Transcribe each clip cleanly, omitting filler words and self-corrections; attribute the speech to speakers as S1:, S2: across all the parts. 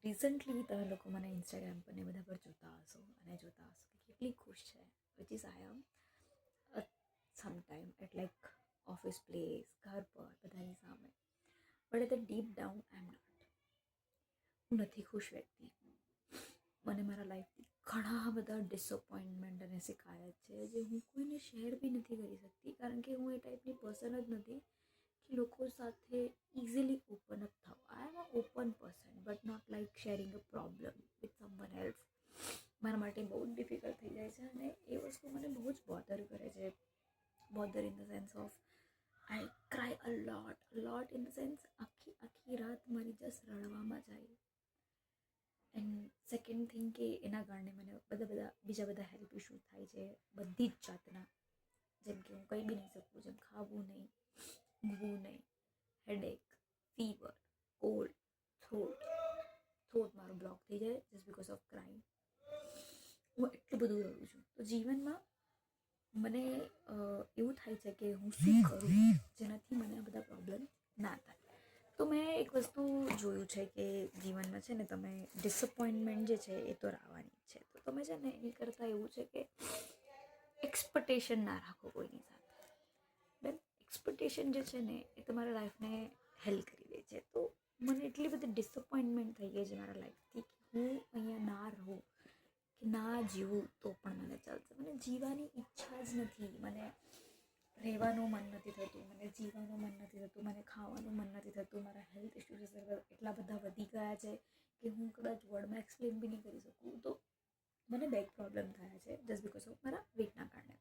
S1: Recently તમે લોકો મને ઇન્સ્ટાગ્રામ પર ને બધા પર જોતા હશો અને જોતા હશો કે કેટલી ખુશ છે, which is I am some time at like office place, ઘર પર બધાની સામે. But at the deep down I am not. હું નથી ખુશ વ્યક્તિ. મને મારા લાઈફથી ઘણા બધા ડિસઅપોઇન્ટમેન્ટ અને શિકાયત છે જે હું કોઈને શેર બી નથી કરી શકતી, કારણ કે હું એ ટાઈપની પર્સન જ નથી કે લોકો સાથે ઇઝીલી ઓપન અપ થાવ. I am a open person but not like sharing a problem with someone else. મારા માટે બહુ જ ડિફિકલ્ટ થઈ જાય છે અને એ વસ્તુ મને બહુ જ બોધર કરે છે. Bother in the sense of I cry a lot in the sense આખી આખી રાત મારી જસ્ટ રડવામાં જાય. એન્ડ સેકન્ડ થિંગ કે એના કારણે મને બીજા બધા હેલ્થ ઇશ્યુ થાય છે બધી જ જાતના. જેમ કે હું કંઈ બી નહીં શકું, જેમ ખાવું નહીં, ઊંઘવું નહીં, હેડેક, ફીવર, કોલ્ડ, થ્રોટ મારો બ્લોક થઈ જાય જસ્ટ બિકોઝ ઓફ ક્રાઇમ. હું એટલું બધું રડું છું. તો જીવનમાં મને એવું થાય છે કે હું શું કરું જેનાથી મને આ બધા પ્રોબ્લેમ ના થાય. તો મેં એક વસ્તુ જોયું છે કે જીવનમાં છે ને તમે ડિસઅપોઇન્ટમેન્ટ જે છે એ તો આવવાની જ છે. તો તમે છે ને એની કરતાં એવું છે કે એક્સપેક્ટેશન ના રાખો કોઈની સાથે. દેન એક્સપેક્ટેશન જે છે ને એ તમારા લાઈફને હેલ કરી દે છે. તો મને એટલી બધી ડિસઅપોઇન્ટમેન્ટ થઈ ગઈ છે મારા લાઈફથી કે હું અહીંયા ના રહું કે ના જીવું તો પણ મને ચાલશે. મને જીવવાની ઈચ્છા જ નથી. મને રહેવાનું મન નથી થતું, મને જીવવાનું મન નથી થતું, મને ખાવાનું મન નથી થતું. મારા હેલ્થ ઇશ્યુઝ એટલા બધા વધી ગયા છે કે હું કદાચ વર્ડમાં એક્સપ્લેન બી નહીં કરી શકું. તો મને બેક પ્રોબ્લેમ થયા છે જસ્ટ બિકોઝ ઓફ મારા વેટના કારણે.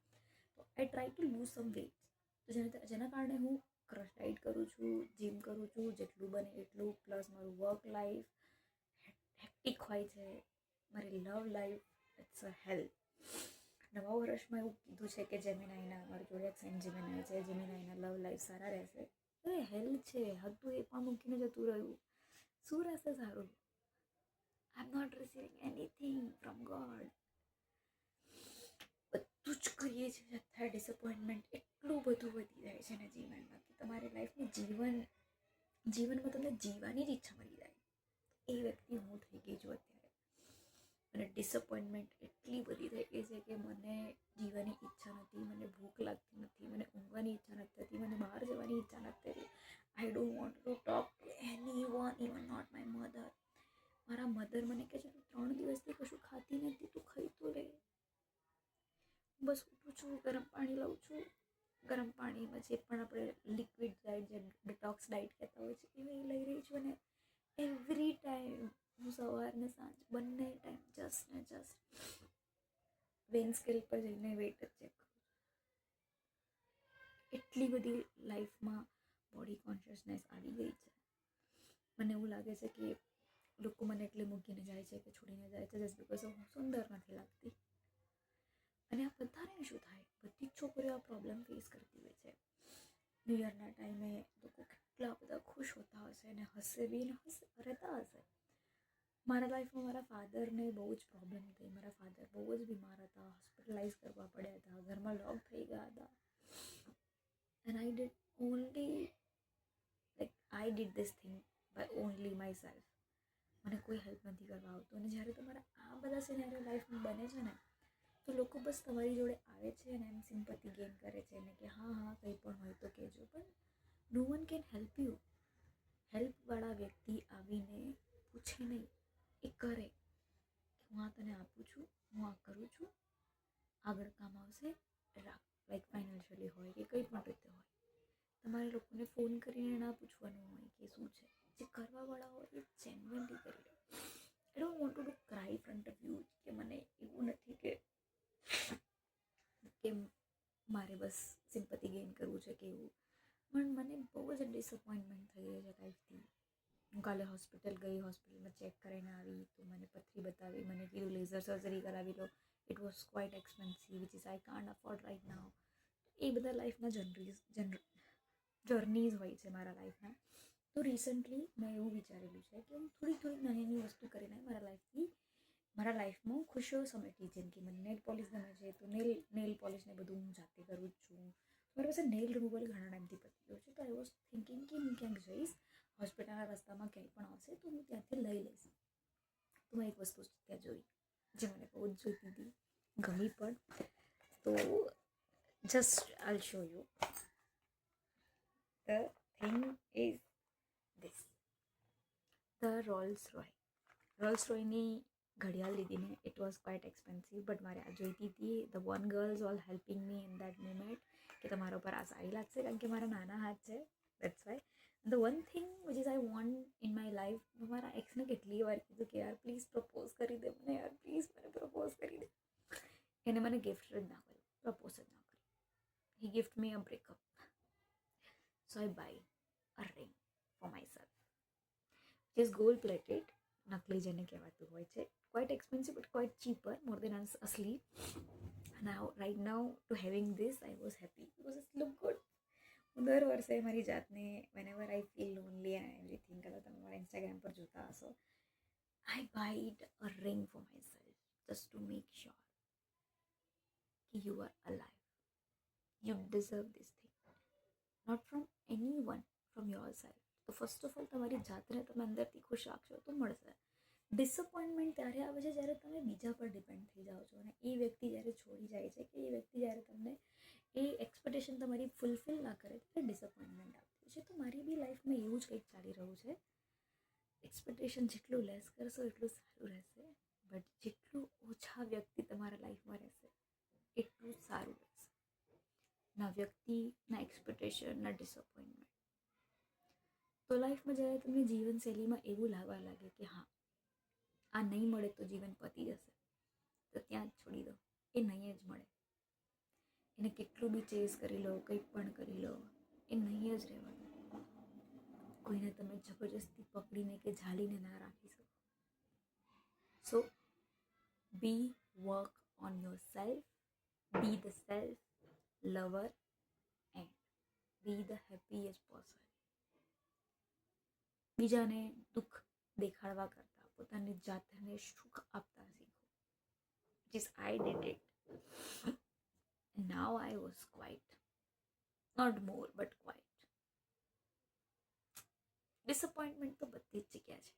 S1: તો I try to lose some weight. તો જેના કારણે હું ક્રશ ડાઇટ કરું છું, જીમ કરું છું જેટલું બને એટલું, પ્લસ મારું વર્ક લાઈફ હેક્ટિક હોય છે, મારી love life it's a health. નવા વર્ષમાં એવું કીધું છે કે જેમિનાઈના મારી જોડે એક ફ્રેન્ડ જેમિનાઈ છે, જેમિનાઈના લવ લાઈફ સારા રહેશે. અરે હેલ્થ છે, હતું એ પણ મૂકીને જતું રહ્યું, શું રહેશે સારું? I am not receiving anything from God. બધું જ કરીએ છીએ છતાં ડિસઅપોઇન્ટમેન્ટ એટલું બધું વધી જાય છે ને જીવનમાં કે તમારી લાઈફની જીવનમાં તમને જીવવાની જ ઈચ્છા મળી જાય. એ વ્યક્તિ હું થઈ ગઈ છું અત્યારે. અને ડિસઅપોઇન્ટમેન્ટ એટલી બધી થઈ ગઈ છે કે મને જીવવાની ઈચ્છા નથી, મને ભૂખ લાગતી નથી, મને ઊંઘવાની ઈચ્છા નથી થતી, મને બહાર જવાની ઈચ્છા નથી થતી. I don't want to talk to anyone, even not my mother. મારા મધર મને કહે છે તું 3 દિવસથી કશું ખાતી નથી, તું ખાઈ તો લે. બસ ઉઠું છું, ગરમ પાણી લઉં છું, ગરમ પાણીમાં જે પણ આપણે લિક્વિડ ડાયટ, જે ડિટોક્સ ડાયટ કહેતા હોય છે એવી લઈ રહી છું. અને એવરી ટાઈમ હું સવાર ને સાંજ બંને ટાઈમ જસ્ટ વેઇંગ સ્કેલ પર જઈને વેટ જ ચેક કરું. એટલી બધી લાઈફમાં બોડી કોન્શિયસનેસ આવી ગઈ છે. મને એવું લાગે છે કે લોકો મને એટલે મૂકીને જાય છે કે છોડીને જાય છે જસ્ટ બિકોઝ હું સુંદર નથી લાગતી. અને આ બધાને શું થાય, બધી જ છોકરીઓ આ પ્રોબ્લેમ ફેસ કરતી હોય છે. ન્યૂ યરના ટાઈમે લોકો કેટલા બધા ખુશ હોતા હશે અને હસે બી ને રહેતા હશે. મારા લાઈફમાં મારા ફાધરને બહુ જ પ્રોબ્લેમ થઈ. મારા ફાધર બહુ જ બીમાર હતા, હોસ્પિટલાઇઝ કરવા પડ્યા હતા, ઘરમાં લોક થઈ ગયા હતા. And I did this thing by only myself. મને કોઈ હેલ્પ નથી કરવા આવતું. અને જ્યારે તમારા આ બધા સિનેરિયો લાઈફમાં બને છે ને તો લોકો બસ તમારી જોડે આવે છે અને એમ સિમ્પથી ગેઇન કરે છે અને કે હા હા કંઈ પણ હોય તો કહેજો. પણ નો વન કેન હેલ્પ યુ. હેલ્પવાળા વ્યક્તિ આવીને પૂછે નહીં, એ કરે કે હું આ તને આપું છું, હું આ કરું છું, આગળ કામ આવશે, રાખ. લાઈક ફાઇનાન્શિયલી હોય કે કંઈ પણ રીતે હોય. તમારે લોકોને ફોન કરીને ના પૂછવાનું હોય કે શું છે. જે કરવાવાળા હોય એ જેન્યુઅનલી કરી લે. આઈ don't want two cry front of you કે મને એવું નથી કે મારે બસ સિમ્પથી ગેઇન કરવું છે કે એવું. પણ મને બહુ જ ડિસઅપોઇન્ટમેન્ટ થઈ ગઈ છે લાઈફથી. હું કાલે હોસ્પિટલ ગઈ, હોસ્પિટલમાં ચેક કરાવીને આવી તો મને પથરી બતાવી, મને કીધું લેઝર સર્જરી કરાવી લો. It was quite expensive which is I can't afford right now. એ બધા લાઈફના જર્નીઝ હોય છે મારા લાઈફના. તો રિસન્ટલી મેં એવું વિચારેલું છે કે હું થોડી નાની વસ્તુ કરીને મારા લાઈફમાં ખુશીઓ સમેટી. જેમ કે મને નેલ પોલિશ ગમે છે તો નેલ પોલિશને બધું હું જાતે કરું જ છું. મારી પાસે નેલ રિમૂવલ ઘણા ટાઈમથી પતી ગયો છે. તો આઈ વોઝ થિંકિંગ કે હું ક્યાંક જઈશ, હોસ્પિટલના રસ્તામાં ક્યાંય પણ આવશે તો હું ત્યાંથી લઈ લઈશ. તો મેં એક વસ્તુ ત્યાં જોઈ જે મને બહુ જ જોઈતી હતી, ગમી પણ. તો just I show you. The thing is this, the Rolls રોયની ઘડિયાળ લીધી મેં. It was quite expensive, but મારે આ જોઈતી હતી. The one girls all helping me in that moment કે તમારા ઉપર આ સારી લાગશે કારણ કે મારા નાના હાથ છે, that's why. The one thing which is I want in my life, મારા એક્સને કેટલી વાર કીધું કે યાર પ્લીઝ પ્રપોઝ કરી દે મને, યાર પ્લીઝ મને પ્રપોઝ કરી દે. એને મને ગિફ્ટ જ ના કર્યું, પ્રપોઝ જ ના કર્યું. He gift me a breakup. So I buy a ring for myself which is gold plated, નકલી જેને કહેવાતું હોય છે. Quite expensive but quite cheaper more than અસલી. Now right now to having this I was happy because it look good. હું દર વર્ષે મારી જાતને whenever I feel lonely and everything, કદાચ તમે મારા ઇન્સ્ટાગ્રામ પર જોતા હશો, I buyed a ring for myself just to make sure કે you are alive, you deserve this thing, not from anyone, from yourself. તો first of all તમારી જાતને તમે અંદરથી ખુશ રાખશો તો મળશે. ડિસઅપોઇન્ટમેન્ટ ત્યારે આવે છે જ્યારે તમે બીજા પર ડિપેન્ડ થઈ જાઓ છો, અને એ વ્યક્તિ જ્યારે છોડી જાય છે કે એ વ્યક્તિ જ્યારે તમને એ એક્સપેક્ટેશન તમારી ફૂલફિલ ના કરે ત્યારે ડિસઅપોઇન્ટમેન્ટ આવતી છે. તો મારી બી લાઈફમાં એવું જ કંઈક ચાલી રહ્યું છે. એક્સપેક્ટેશન જેટલું લેસ કરશો એટલું સારું રહેશે, બટ જેટલું ઓછા વ્યક્તિ તમારા લાઈફમાં રહેશે એટલું સારું રહેશે. ના વ્યક્તિ, ના એક્સપેક્ટેશન, ના ડિસઅપોઇન્ટમેન્ટ. તો લાઈફમાં જ્યારે તમને જીવનશૈલીમાં એવું લાગવા લાગે કે હા આ નહીં મળે તો જીવન પતી જશે, તો ત્યાં જ છોડી દો. એ નહીં જ મળે, એને કેટલું બી ચેઝ કરી લો, કંઈ પણ કરી લો, એ નહીં જ રહેવાનું. કોઈને તમે જબરજસ્તી પકડીને કે ઝાલીને ના રાખી શકો. So be work on yourself, be the self lover and be the happiest person. બીજાને દુઃખ દેખાડવા કરતાં પોતાની જાતને સુખ આપતા શીખો. Which is I did it. Now I was quite, not more but quite. Disappointment તો બધી જ જગ્યા છે,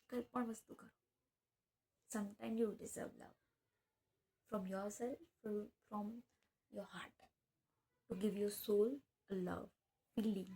S1: કંઈ પણ વસ્તુ કરો. Sometime you deserve love from yourself, from your heart, to give your soul a love feeling.